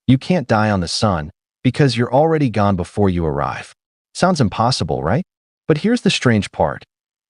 You can't die on the sun because you're already gone before you arrive. Sounds impossible, right? But here's the strange part.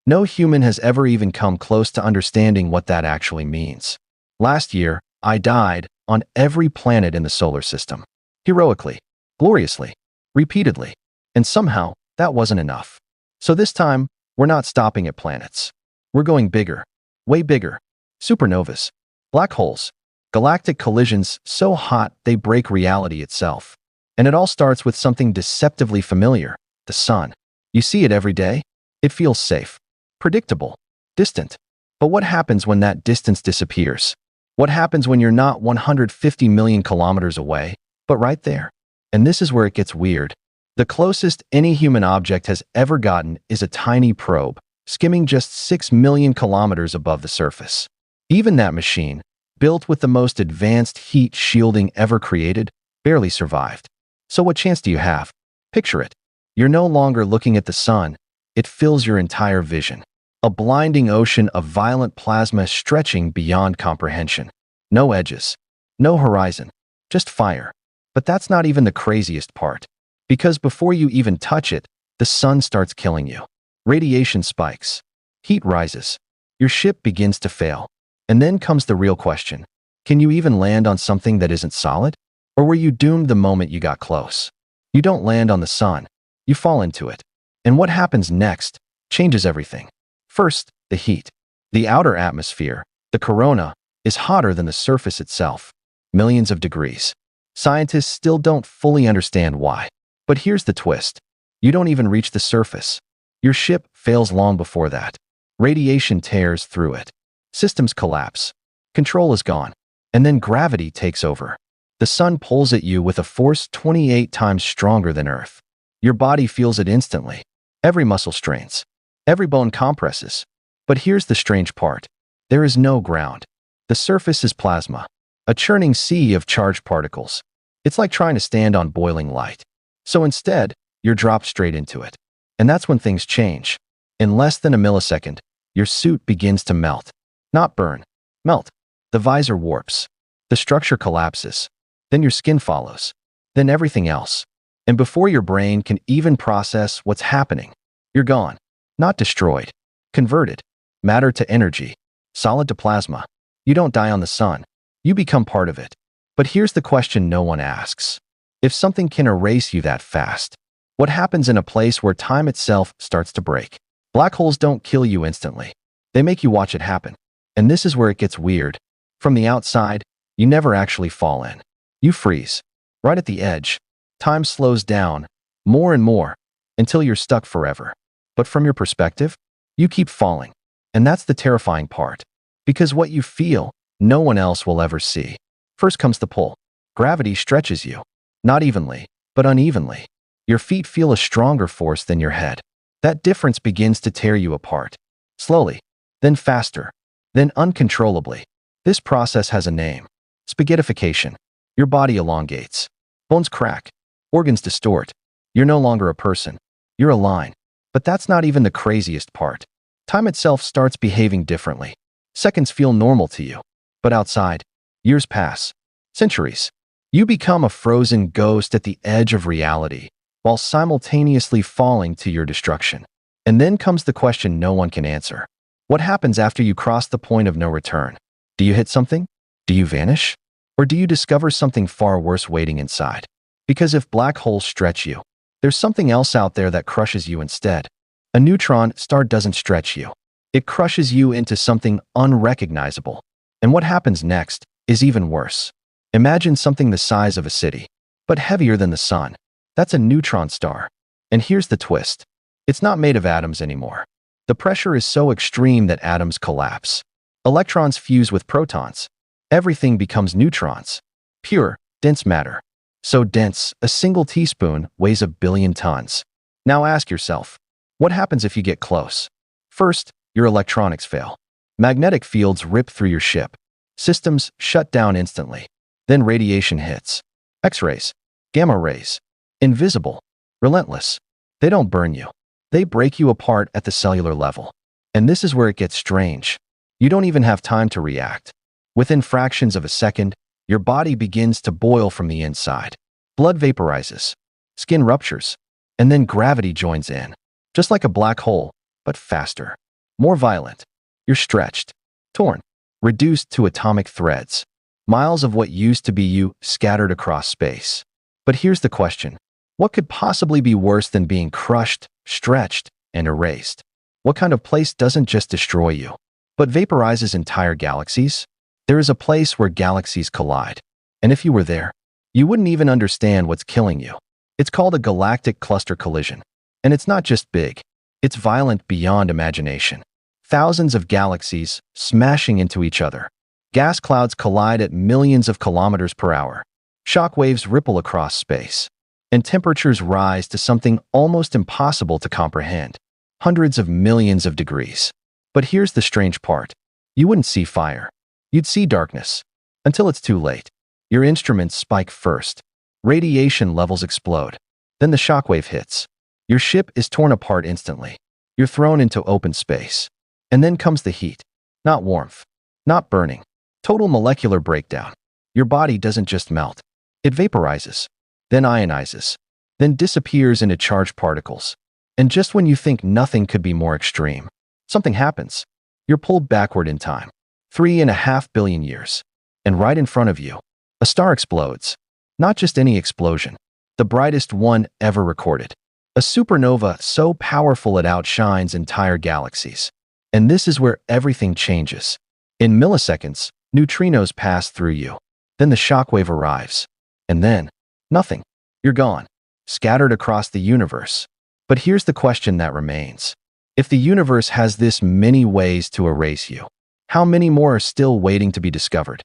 No human has ever even come close to understanding what that actually means. Last year, I died on every planet in the solar system. Heroically, gloriously, repeatedly. And somehow, that wasn't enough. So this time, we're not stopping at planets. We're going bigger, way bigger. Supernovas, black holes, galactic collisions so hot they break reality itself. And it all starts with something deceptively familiar, the sun. You see it every day. It feels safe, predictable, distant. But what happens when that distance disappears? What happens when you're not 150 million kilometers away, but right there? And this is where it gets weird. The closest any human object has ever gotten is a tiny probe, skimming just 6 million kilometers above the surface. Even that machine, built with the most advanced heat shielding ever created, barely survived. So what chance do you have? Picture it. You're no longer looking at the sun. It fills your entire vision. A blinding ocean of violent plasma stretching beyond comprehension. No edges. No horizon. Just fire. But that's not even the craziest part. Because before you even touch it, the sun starts killing you. Radiation spikes. Heat rises. Your ship begins to fail. And then comes the real question. Can you even land on something that isn't solid? Or were you doomed the moment you got close? You don't land on the sun. You fall into it. And what happens next changes everything. First, the heat. The outer atmosphere, the corona, is hotter than the surface itself. Millions of degrees. Scientists still don't fully understand why. But here's the twist. You don't even reach the surface. Your ship fails long before that. Radiation tears through it. Systems collapse. Control is gone. And then gravity takes over. The sun pulls at you with a force 28 times stronger than Earth. Your body feels it instantly. Every muscle strains. Every bone compresses. But here's the strange part. There is no ground. The surface is plasma, a churning sea of charged particles. It's like trying to stand on boiling light. So instead, you're dropped straight into it. And that's when things change. In less than a millisecond, your suit begins to melt. Not burn. Melt. The visor warps. The structure collapses. Then your skin follows. Then everything else. And before your brain can even process what's happening, you're gone. Not destroyed. Converted. Matter to energy. Solid to plasma. You don't die on the sun. You become part of it. But here's the question no one asks. If something can erase you that fast, what happens in a place where time itself starts to break? Black holes don't kill you instantly. They make you watch it happen. And this is where it gets weird. From the outside, you never actually fall in. You freeze. Right at the edge. Time slows down, more and more, until you're stuck forever. But from your perspective, you keep falling. And that's the terrifying part. Because what you feel, no one else will ever see. First comes the pull. Gravity stretches you. Not evenly, but unevenly. Your feet feel a stronger force than your head. That difference begins to tear you apart. Slowly, then faster, then uncontrollably. This process has a name. Spaghettification. Your body elongates. Bones crack. Organs distort. You're no longer a person. You're a line. But that's not even the craziest part. Time itself starts behaving differently. Seconds feel normal to you. But outside, years pass. Centuries. You become a frozen ghost at the edge of reality, while simultaneously falling to your destruction. And then comes the question no one can answer. What happens after you cross the point of no return? Do you hit something? Do you vanish? Or do you discover something far worse waiting inside? Because if black holes stretch you, there's something else out there that crushes you instead. A neutron star doesn't stretch you. It crushes you into something unrecognizable. And what happens next is even worse. Imagine something the size of a city, but heavier than the sun. That's a neutron star. And here's the twist. It's not made of atoms anymore. The pressure is so extreme that atoms collapse. Electrons fuse with protons. Everything becomes neutrons. Pure, dense matter. So dense, a single teaspoon weighs 1 billion tons. Now ask yourself, what happens if you get close? First, your electronics fail. Magnetic fields rip through your ship. Systems shut down instantly. Then radiation hits. X-rays, gamma rays. Invisible, relentless. They don't burn you. They break you apart at the cellular level. And this is where it gets strange. You don't even have time to react. Within fractions of a second, Your body begins to boil from the inside. Blood vaporizes. Skin ruptures. And then gravity joins in. Just like a black hole, but faster. More violent. You're stretched. Torn. Reduced to atomic threads. Miles of what used to be you scattered across space. But here's the question. What could possibly be worse than being crushed, stretched, and erased? What kind of place doesn't just destroy you, but vaporizes entire galaxies? There is a place where galaxies collide. And if you were there, you wouldn't even understand what's killing you. It's called a galactic cluster collision. And it's not just big. It's violent beyond imagination. Thousands of galaxies smashing into each other. Gas clouds collide at millions of kilometers per hour. Shock waves ripple across space. And temperatures rise to something almost impossible to comprehend. Hundreds of millions of degrees. But here's the strange part. You wouldn't see fire. You'd see darkness. Until it's too late. Your instruments spike first. Radiation levels explode. Then the shockwave hits. Your ship is torn apart instantly. You're thrown into open space. And then comes the heat. Not warmth. Not burning. Total molecular breakdown. Your body doesn't just melt. It vaporizes. Then ionizes. Then disappears into charged particles. And just when you think nothing could be more extreme, something happens. You're pulled backward in time. 3.5 billion years. And right in front of you, a star explodes. Not just any explosion. The brightest one ever recorded. A supernova so powerful it outshines entire galaxies. And this is where everything changes. In milliseconds, neutrinos pass through you. Then the shockwave arrives. And then, nothing. You're gone. Scattered across the universe. But here's the question that remains. If the universe has this many ways to erase you, how many more are still waiting to be discovered?